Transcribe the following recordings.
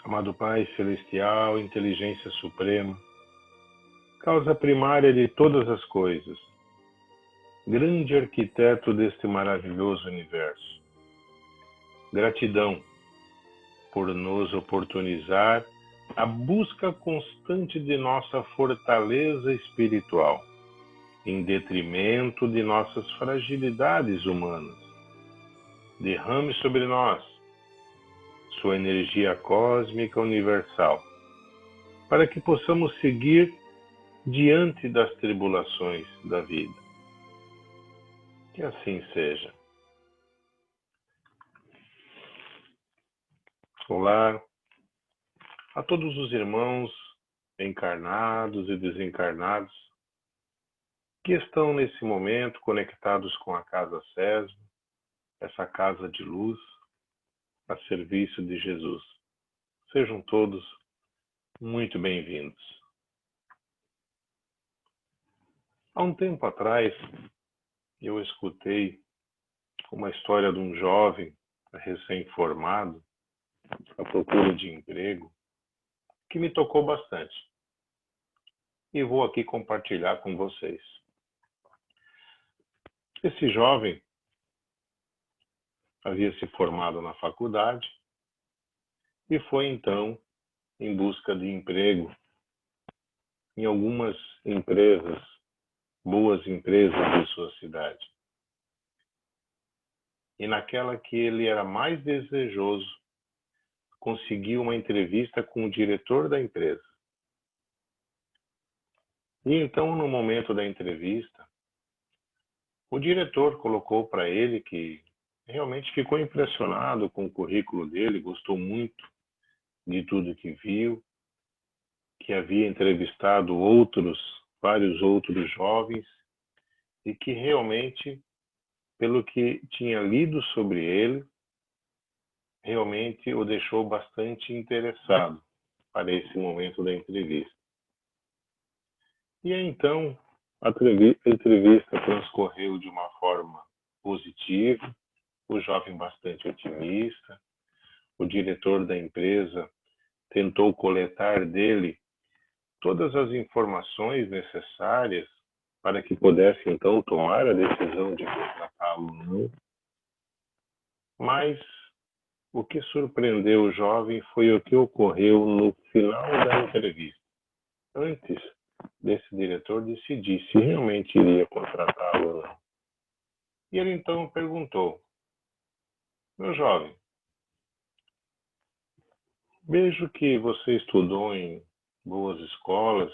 Amado Pai Celestial, Inteligência Suprema, causa primária de todas as coisas, grande arquiteto deste maravilhoso universo. Gratidão por nos oportunizar a busca constante de nossa fortaleza espiritual, em detrimento de nossas fragilidades humanas. Derrame sobre nós sua energia cósmica universal, para que possamos seguir diante das tribulações da vida. Que assim seja. Olá a todos os irmãos encarnados e desencarnados que estão nesse momento conectados com a Casa Sésamo, essa casa de luz, a serviço de Jesus. Sejam todos muito bem-vindos. Há um tempo atrás, eu escutei uma história de um jovem recém-formado à procura de emprego que me tocou bastante. E vou aqui compartilhar com vocês. Esse jovem havia se formado na faculdade e foi então em busca de emprego em algumas empresas, boas empresas de sua cidade. E naquela que ele era mais desejoso, conseguiu uma entrevista com o diretor da empresa. E então, no momento da entrevista, o diretor colocou para ele que realmente ficou impressionado com o currículo dele, gostou muito de tudo que viu, que havia entrevistado vários outros jovens, e que realmente, pelo que tinha lido sobre ele, realmente o deixou bastante interessado para esse momento da entrevista. E aí, então, a entrevista transcorreu de uma forma positiva, o jovem bastante otimista, o diretor da empresa tentou coletar dele todas as informações necessárias para que pudesse, então, tomar a decisão de contratá-lo ou não. Mas o que surpreendeu o jovem foi o que ocorreu no final da entrevista, antes desse diretor decidir se realmente iria contratá-lo ou não. E ele então perguntou: meu jovem, vejo que você estudou em boas escolas,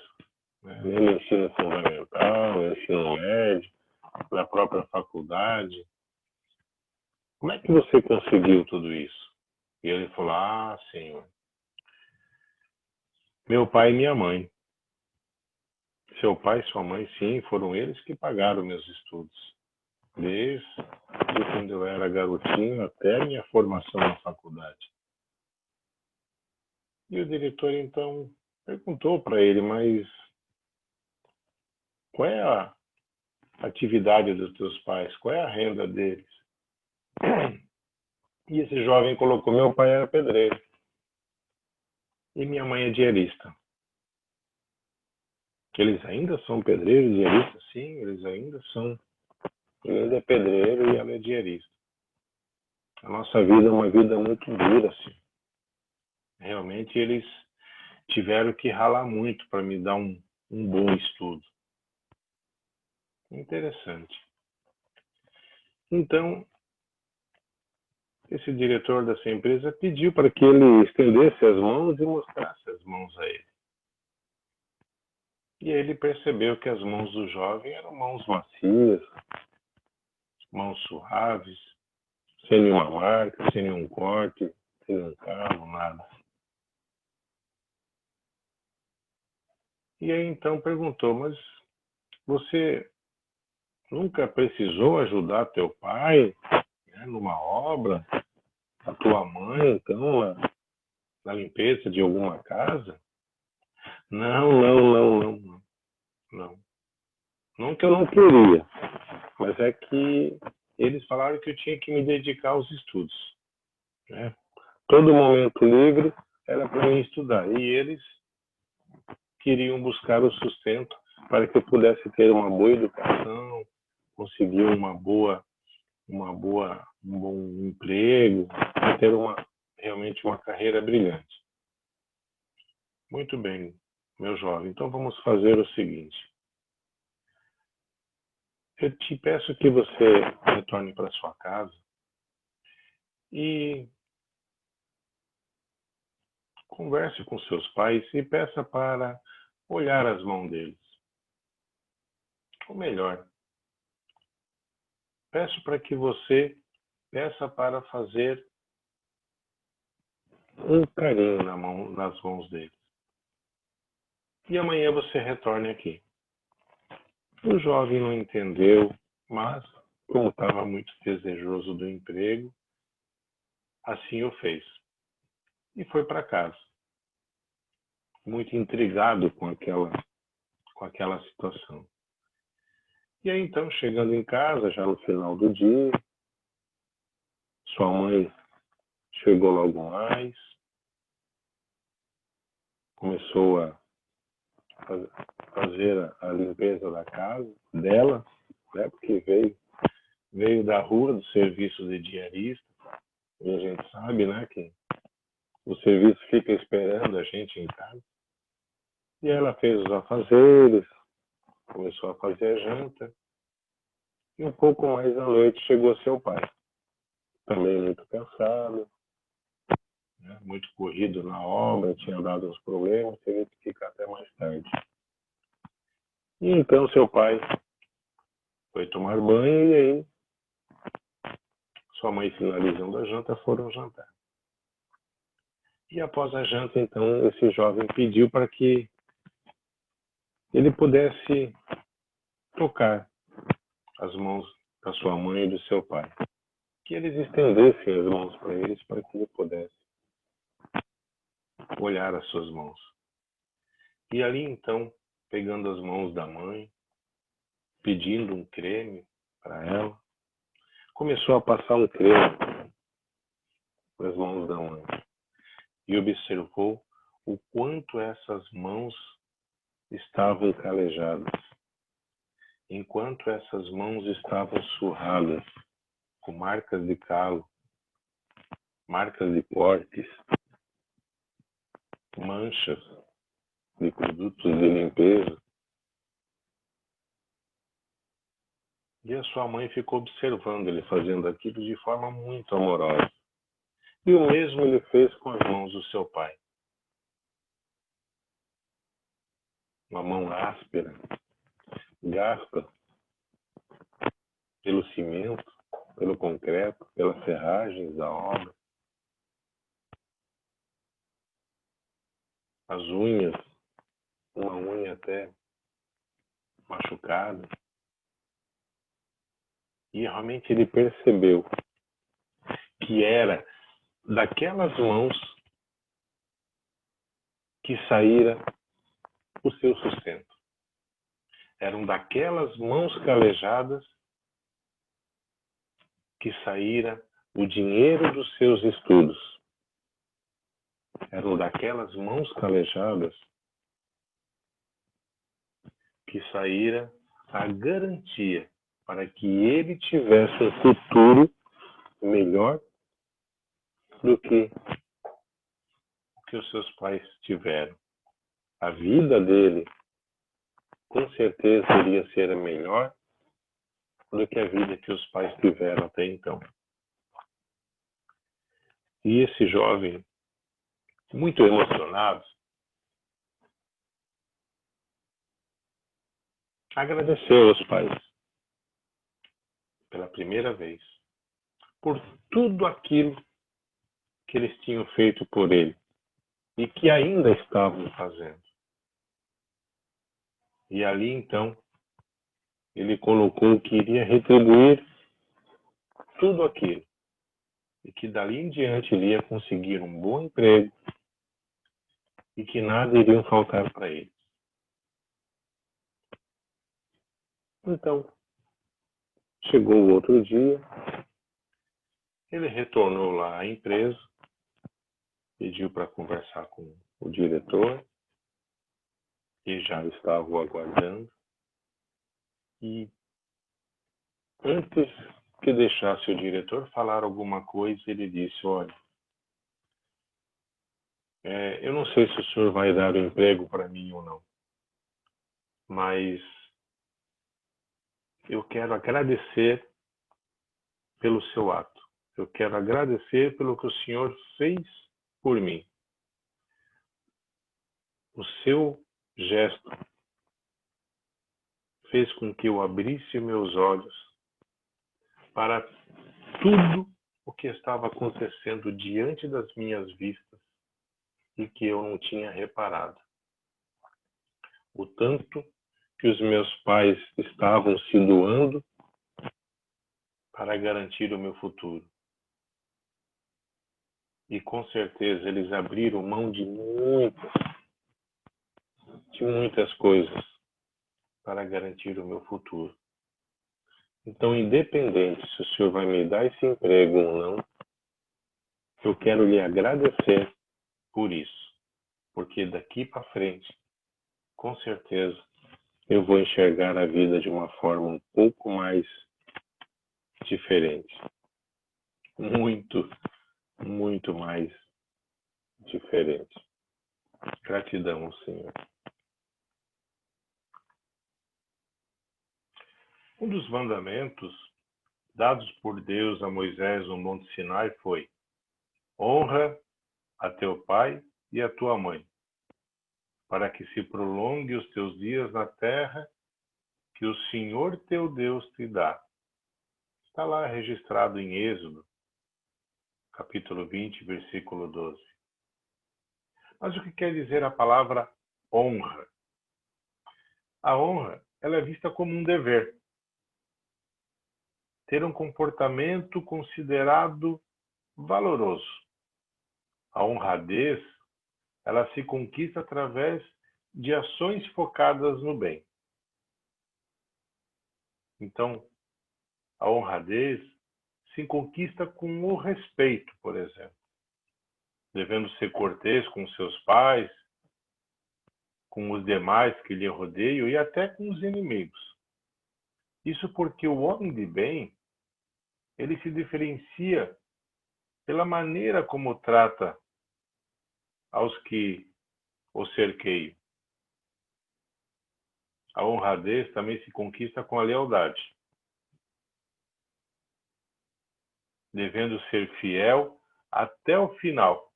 né, no ensino fundamental, no ensino médio, na própria faculdade. Como é que você conseguiu tudo isso? E ele falou: senhor, meu pai e minha mãe. Seu pai e sua mãe, sim, foram eles que pagaram meus estudos. Desde quando eu era garotinho até a minha formação na faculdade. E o diretor, então, perguntou para ele: mas qual é a atividade dos teus pais? Qual é a renda deles? E esse jovem colocou: meu pai era pedreiro e minha mãe é diarista. Eles ainda são pedreiros e diaristas? Sim, eles ainda são. Ele é pedreiro e ela é diarista. A nossa vida é uma vida muito dura, assim. Realmente eles tiveram que ralar muito para me dar um bom estudo. Interessante. Então, esse diretor dessa empresa pediu para que ele estendesse as mãos e mostrasse as mãos a ele. E aí ele percebeu que as mãos do jovem eram mãos macias, mãos suaves, sem nenhuma marca, sem nenhum corte, sem nenhum calo, nada. E aí então perguntou: mas você nunca precisou ajudar teu pai, né, numa obra, a tua mãe, então, na limpeza de alguma casa? Não. Não que eu não queria, mas é que eles falaram que eu tinha que me dedicar aos estudos, né? Todo momento livre era para mim estudar. E eles queriam buscar o sustento para que eu pudesse ter uma boa educação, conseguir um bom emprego, e ter realmente uma carreira brilhante. Muito bem, meu jovem. Então vamos fazer o seguinte. Eu te peço que você retorne para sua casa e converse com seus pais e peça para olhar as mãos deles. Ou melhor, peço para que você peça para fazer um carinho nas mãos deles. E amanhã você retorne aqui. O jovem não entendeu, mas, como estava muito desejoso do emprego, assim o fez. E foi para casa, muito intrigado com aquela situação. E aí, então, chegando em casa, já no final do dia, sua mãe chegou logo mais, começou a fazer a limpeza da casa dela, né, porque veio da rua, do serviço de diarista, e a gente sabe, né, que o serviço fica esperando a gente em casa. E ela fez os afazeres, começou a fazer a janta, e um pouco mais à noite chegou seu pai, também muito cansado, né, muito corrido na obra, tinha dado uns problemas, teve que ficar até mais tarde. E então seu pai foi tomar banho e aí sua mãe, finalizando a janta, foram jantar. E após a janta, então, esse jovem pediu para que ele pudesse tocar as mãos da sua mãe e do seu pai. Que eles estendessem as mãos para eles para que ele pudesse olhar as suas mãos. E ali, então, pegando as mãos da mãe, pedindo um creme para ela, começou a passar um creme nas mãos da mãe. E observou o quanto essas mãos estavam calejadas, enquanto essas mãos estavam surradas, com marcas de calo, marcas de cortes, manchas de produtos de limpeza. E a sua mãe ficou observando ele fazendo aquilo de forma muito amorosa. E o mesmo ele fez com as mãos do seu pai. Uma mão áspera, gasta pelo cimento, pelo concreto, pelas ferragens da obra. As unhas, uma unha até machucada. E realmente ele percebeu que era daquelas mãos que saíra o seu sustento. Eram daquelas mãos calejadas que saíra o dinheiro dos seus estudos. Eram daquelas mãos calejadas que saíra a garantia para que ele tivesse um futuro melhor do que o que os seus pais tiveram. A vida dele, com certeza, iria ser melhor do que a vida que os pais tiveram até então. E esse jovem, muito emocionado, agradeceu aos pais pela primeira vez por tudo aquilo que eles tinham feito por ele e que ainda estavam fazendo. E ali então ele colocou que iria retribuir tudo aquilo e que dali em diante ele ia conseguir um bom emprego e que nada iria faltar para ele. Então, chegou o outro dia, ele retornou lá à empresa pediu para conversar com o diretor, que já estava o aguardando, e antes que deixasse o diretor falar alguma coisa, ele disse: olha, eu não sei se o senhor vai dar o emprego para mim ou não, mas eu quero agradecer pelo seu ato. Eu quero agradecer pelo que o senhor fez por mim. O seu gesto fez com que eu abrisse meus olhos para tudo o que estava acontecendo diante das minhas vistas e que eu não tinha reparado. O tanto que os meus pais estavam se doando para garantir o meu futuro. E com certeza eles abriram mão de muitas coisas para garantir o meu futuro. Então, independente se o senhor vai me dar esse emprego ou não, eu quero lhe agradecer por isso. Porque daqui para frente, com certeza, eu vou enxergar a vida de uma forma um pouco mais diferente. Muito, muito mais diferente. Gratidão, Senhor. Um dos mandamentos dados por Deus a Moisés no Monte Sinai foi: honra a teu pai e a tua mãe, para que se prolongue os teus dias na terra que o Senhor teu Deus te dá. Está lá registrado em Êxodo, capítulo 20, versículo 12. Mas o que quer dizer a palavra honra? A honra, ela é vista como um dever. Ter um comportamento considerado valoroso. A honradez, ela se conquista através de ações focadas no bem. Então, a honradez se conquista com o respeito, por exemplo. Devendo ser cortês com seus pais, com os demais que lhe rodeiam e até com os inimigos. Isso porque o homem de bem, ele se diferencia pela maneira como trata aos que o cerqueiam. A honradez também se conquista com a lealdade. Devendo ser fiel até o final,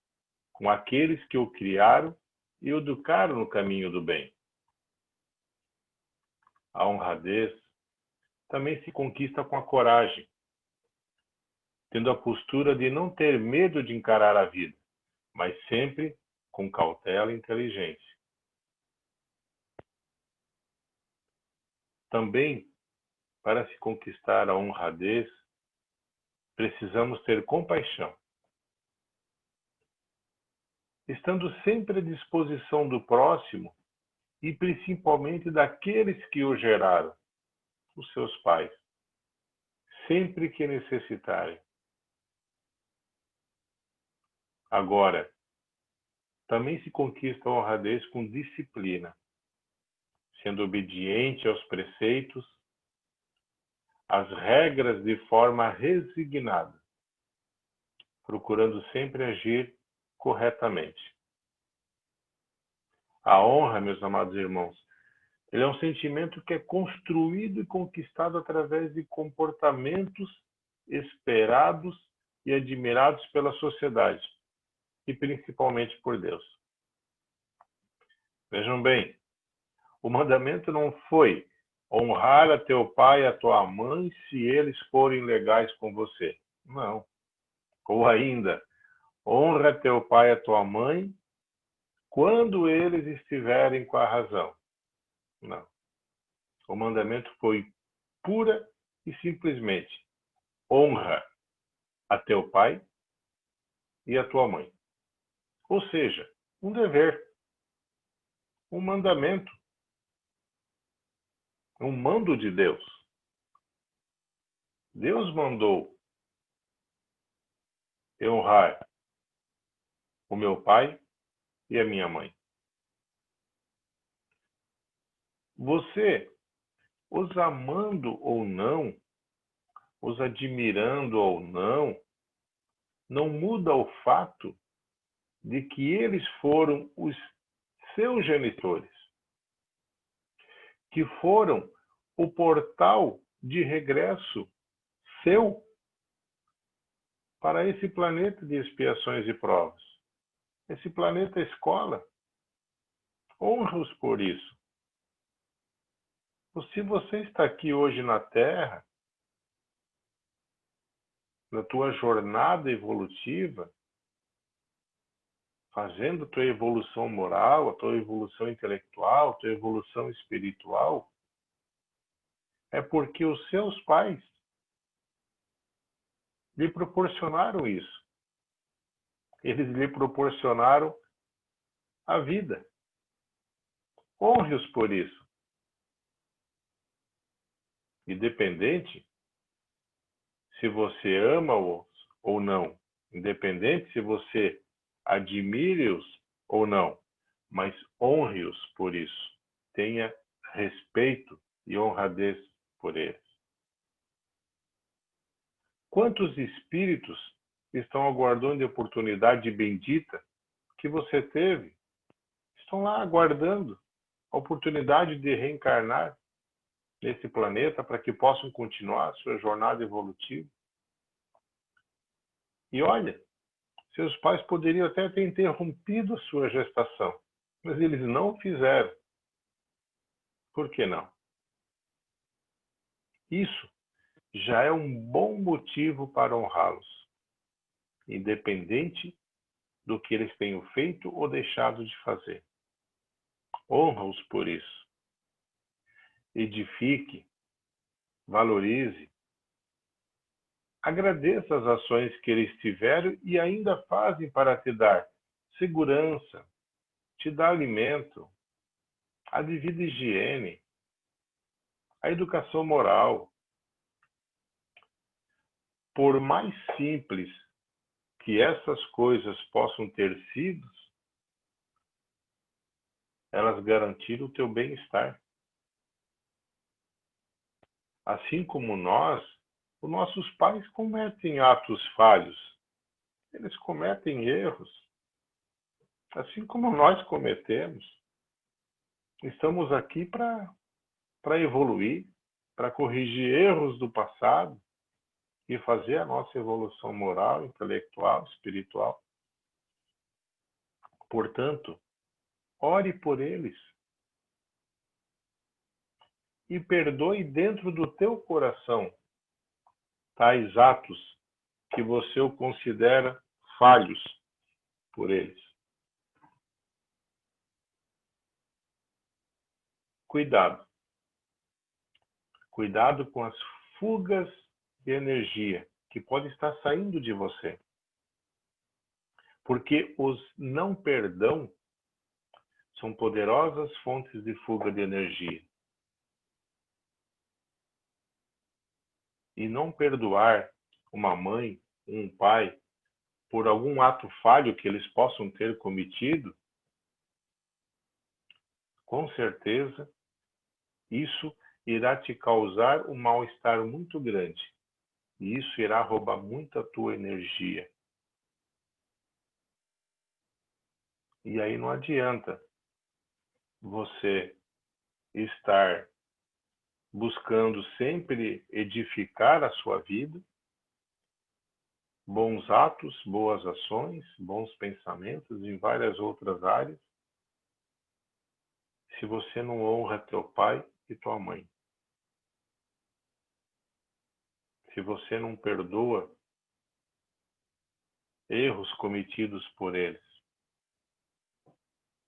com aqueles que o criaram e o educaram no caminho do bem. A honradez também se conquista com a coragem, tendo a postura de não ter medo de encarar a vida, mas sempre com cautela e inteligência. Também, para se conquistar a honradez, precisamos ter compaixão, estando sempre à disposição do próximo e principalmente daqueles que o geraram, os seus pais, sempre que necessitarem. Agora, também se conquista a honradez com disciplina, sendo obediente aos preceitos, às regras de forma resignada, procurando sempre agir corretamente. A honra, meus amados irmãos, ele é um sentimento que é construído e conquistado através de comportamentos esperados e admirados pela sociedade, e principalmente por Deus. Vejam bem, o mandamento não foi honrar a teu pai e a tua mãe se eles forem legais com você. Não. Ou ainda, honra teu pai e a tua mãe quando eles estiverem com a razão. Não. O mandamento foi pura e simplesmente: honra a teu pai e a tua mãe. Ou seja, um dever, um mandamento, um mando de Deus. Deus mandou honrar o meu pai e a minha mãe. Você, os amando ou não, os admirando ou não muda o fato de que eles foram os seus genitores, que foram o portal de regresso seu para esse planeta de expiações e provas. Esse planeta escola. Honra-os por isso. Se você está aqui hoje na Terra, na tua jornada evolutiva, fazendo a tua evolução moral, a tua evolução intelectual, a tua evolução espiritual, é porque os seus pais lhe proporcionaram isso. Eles lhe proporcionaram a vida. Honre-os por isso. Independente se você ama-os ou não, independente se você admire-os ou não, mas honre-os por isso. Tenha respeito e honradez por eles. Quantos espíritos estão aguardando a oportunidade bendita que você teve? Estão lá aguardando a oportunidade de reencarnar nesse planeta para que possam continuar a sua jornada evolutiva. E olha, seus pais poderiam até ter interrompido a sua gestação, mas eles não fizeram. Por que não? Isso já é um bom motivo para honrá-los, independente do que eles tenham feito ou deixado de fazer. Honra-os por isso. Edifique, valorize, agradeça as ações que eles tiveram e ainda fazem para te dar segurança, te dar alimento, a devida higiene, a educação moral. Por mais simples que essas coisas possam ter sido, elas garantiram o teu bem-estar. Assim como nós, os nossos pais cometem atos falhos. Eles cometem erros. Assim como nós cometemos. Estamos aqui para evoluir, para corrigir erros do passado e fazer a nossa evolução moral, intelectual, espiritual. Portanto, ore por eles e perdoe dentro do teu coração tais atos que você o considera falhos por eles. Cuidado. Cuidado com as fugas de energia que podem estar saindo de você. Porque os não perdão são poderosas fontes de fuga de energia. E não perdoar uma mãe, um pai, por algum ato falho que eles possam ter cometido, com certeza, isso irá te causar um mal-estar muito grande. E isso irá roubar muito a tua energia. E aí não adianta você estar buscando sempre edificar a sua vida, bons atos, boas ações, bons pensamentos em várias outras áreas, se você não honra teu pai e tua mãe. Se você não perdoa erros cometidos por eles,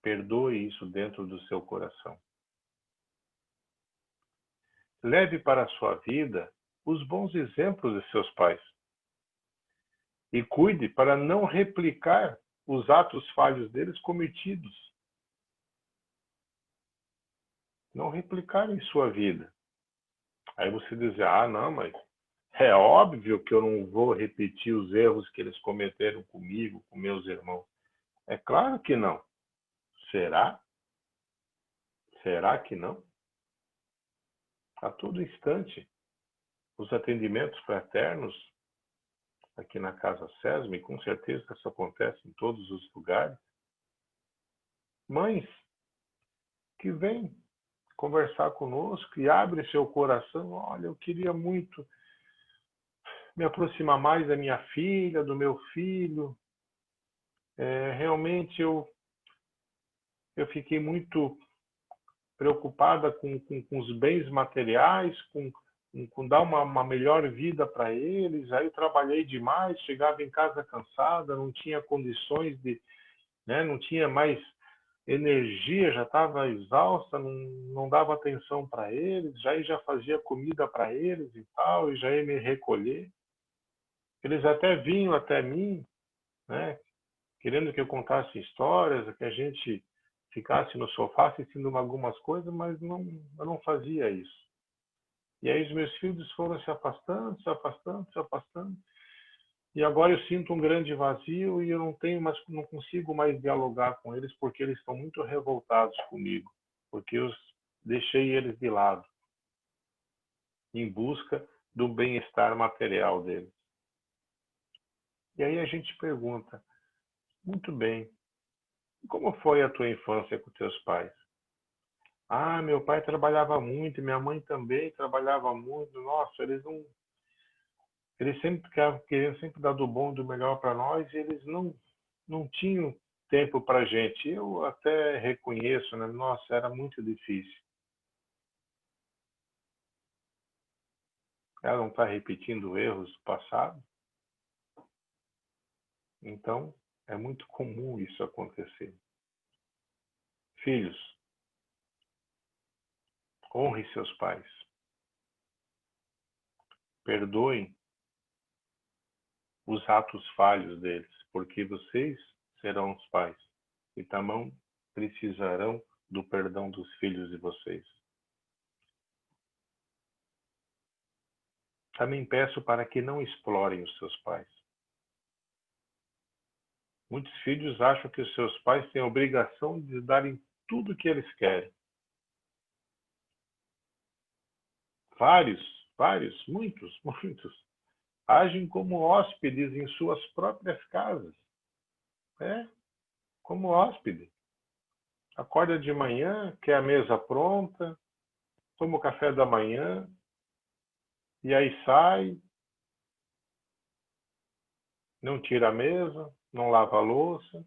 perdoe isso dentro do seu coração. Leve para a sua vida os bons exemplos de seus pais. E cuide para não replicar os atos falhos deles cometidos. Não replicar em sua vida. Aí você diz, não, mas é óbvio que eu não vou repetir os erros que eles cometeram comigo, com meus irmãos. É claro que não. Será? Será que não? A todo instante, os atendimentos fraternos aqui na Casa Sesme, com certeza isso acontece em todos os lugares. Mães que vêm conversar conosco e abrem seu coração. Olha, eu queria muito me aproximar mais da minha filha, do meu filho. Realmente eu fiquei muito preocupada com os bens materiais, com dar uma melhor vida para eles. Aí eu trabalhei demais, chegava em casa cansada, não tinha condições de, né, não tinha mais energia, já estava exausta, não dava atenção para eles, já fazia comida para eles e tal, e já ia me recolher. Eles até vinham até mim, né, querendo que eu contasse histórias, que a gente ficasse no sofá assistindo algumas coisas, mas eu não fazia isso. E aí os meus filhos foram se afastando, se afastando, se afastando. E agora eu sinto um grande vazio e eu não consigo mais dialogar com eles porque eles estão muito revoltados comigo, porque eu deixei eles de lado em busca do bem-estar material deles. E aí a gente pergunta, muito bem, como foi a tua infância com teus pais? Ah, meu pai trabalhava muito, minha mãe também trabalhava muito. Nossa, eles sempre ficavam querendo sempre dar do bom, do melhor para nós, e eles não tinham tempo para a gente. Eu até reconheço, né? Nossa, era muito difícil. Ela não está repetindo erros do passado, então é muito comum isso acontecer. Filhos, honre seus pais, perdoem os atos falhos deles, porque vocês serão os pais e também precisarão do perdão dos filhos de vocês. Também peço para que não explorem os seus pais. Muitos filhos acham que os seus pais têm a obrigação de darem tudo o que eles querem. Muitos, agem como hóspedes em suas próprias casas. Como hóspede. Acorda de manhã, quer a mesa pronta, toma o café da manhã, e aí sai, não tira a mesa, não lava a louça,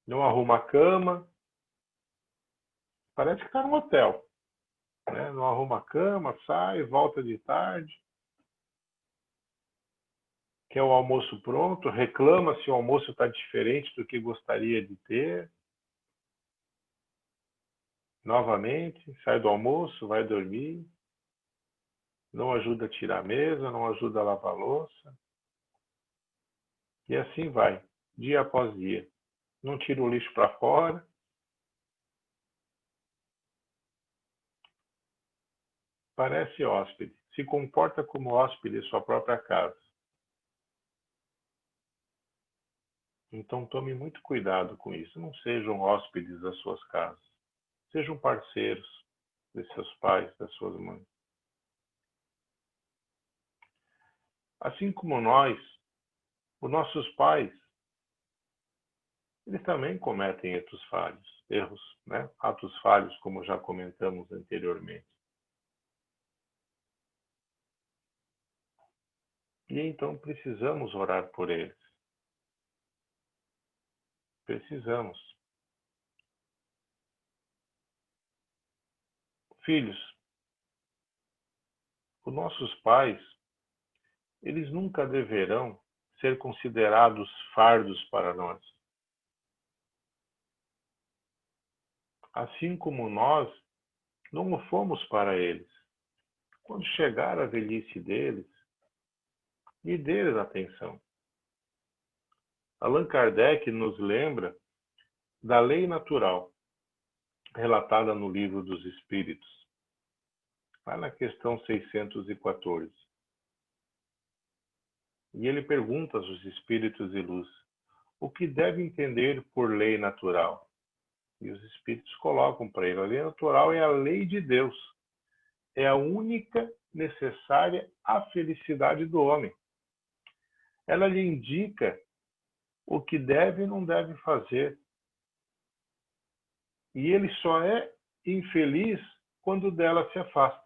não arruma a cama. Parece que está no hotel. Né? Não arruma a cama, sai, volta de tarde, quer o almoço pronto, reclama se o almoço está diferente do que gostaria de ter. Novamente, sai do almoço, vai dormir, não ajuda a tirar a mesa, não ajuda a lavar a louça. E assim vai, dia após dia. Não tira o lixo para fora. Parece hóspede. Se comporta como hóspede em sua própria casa. Então tome muito cuidado com isso. Não sejam hóspedes das suas casas. Sejam parceiros de seus pais, das suas mães. Assim como nós, os nossos pais, eles também cometem erros, né? Atos falhos, como já comentamos anteriormente. E então precisamos orar por eles. Precisamos. Filhos, os nossos pais, eles nunca deverão ser considerados fardos para nós. Assim como nós não o fomos para eles. Quando chegar a velhice deles, e dê-lhes atenção. Allan Kardec nos lembra da lei natural, relatada no Livro dos Espíritos, lá na questão 614. E ele pergunta aos espíritos de luz: o que deve entender por lei natural? E os espíritos colocam para ele: a lei natural é a lei de Deus. É a única necessária à felicidade do homem. Ela lhe indica o que deve e não deve fazer. E ele só é infeliz quando dela se afasta.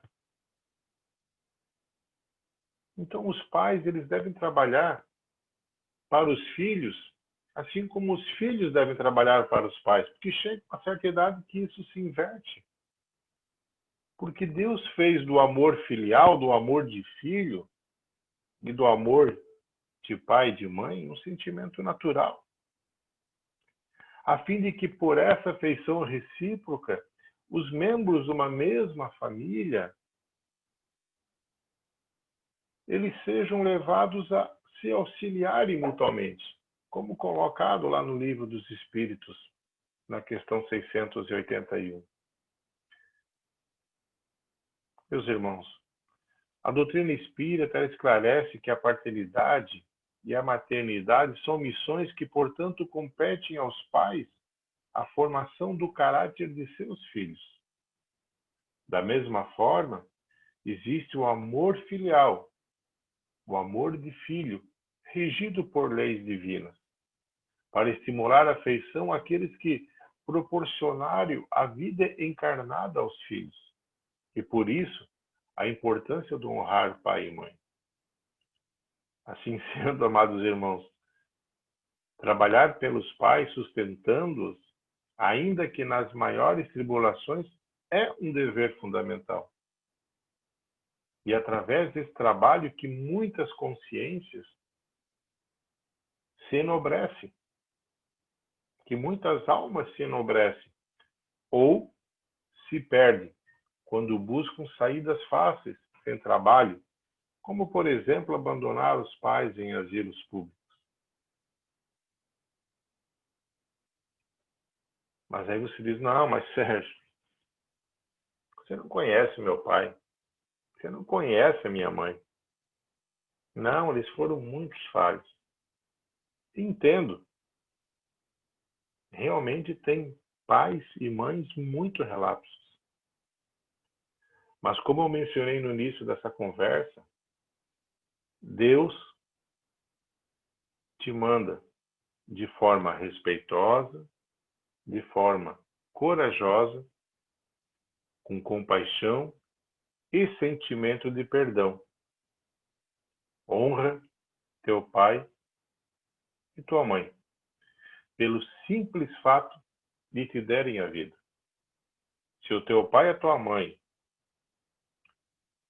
Então, os pais, eles devem trabalhar para os filhos, assim como os filhos devem trabalhar para os pais, porque chega uma certa idade que isso se inverte. Porque Deus fez do amor filial, do amor de filho e do amor de pai e de mãe um sentimento natural, a fim de que por essa afeição recíproca, os membros de uma mesma família, eles sejam levados a se auxiliarem mutuamente, como colocado lá no Livro dos Espíritos, na questão 681. Meus irmãos, a doutrina espírita esclarece que a paternidade e a maternidade são missões que, portanto, competem aos pais a formação do caráter de seus filhos. Da mesma forma, existe o amor filial, o amor de filho, regido por leis divinas, para estimular a afeição àqueles que proporcionaram a vida encarnada aos filhos. E por isso, a importância de honrar pai e mãe. Assim sendo, amados irmãos, trabalhar pelos pais, sustentando-os, ainda que nas maiores tribulações, é um dever fundamental. E através desse trabalho que muitas consciências se enobrecem, que muitas almas se enobrecem, ou se perdem, quando buscam saídas fáceis, sem trabalho, como, por exemplo, abandonar os pais em asilos públicos. Mas aí você diz: não, mas Sérgio, você não conhece meu pai, você não conhece a minha mãe. Não, eles foram muito falhos. Entendo. Realmente tem pais e mães muito relapsos. Mas como eu mencionei no início dessa conversa, Deus te manda de forma respeitosa, de forma corajosa, com compaixão e sentimento de perdão. Honra teu pai e tua mãe, pelo simples fato de te derem a vida. Se o teu pai e a tua mãe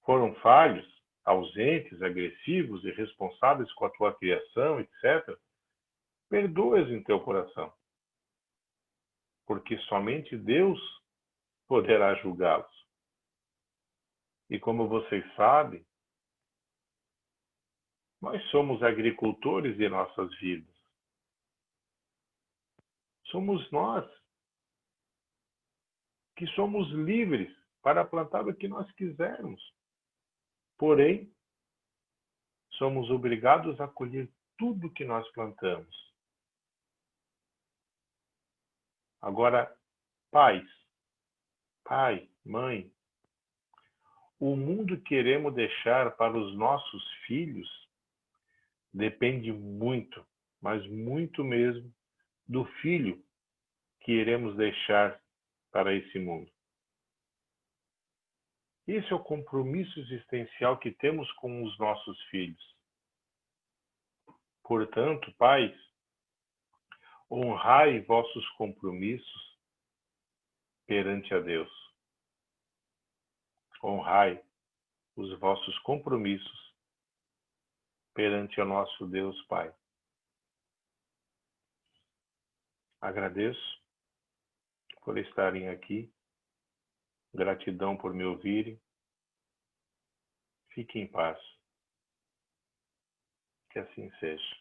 foram falhos, ausentes, agressivos, irresponsáveis com a tua criação, etc., perdoa-os em teu coração, porque somente Deus poderá julgá-los. E como vocês sabem, nós somos agricultores de nossas vidas. Somos nós que somos livres para plantar o que nós quisermos. Porém, somos obrigados a colher tudo que nós plantamos. Agora, pais, pai, mãe, o mundo que queremos deixar para os nossos filhos depende muito, mas muito mesmo, do filho que iremos deixar para esse mundo. Esse é o compromisso existencial que temos com os nossos filhos. Portanto, pais, honrai vossos compromissos perante a Deus. Honrai os vossos compromissos perante o nosso Deus Pai. Agradeço por estarem aqui. Gratidão por me ouvirem. Fiquem em paz. Que assim seja.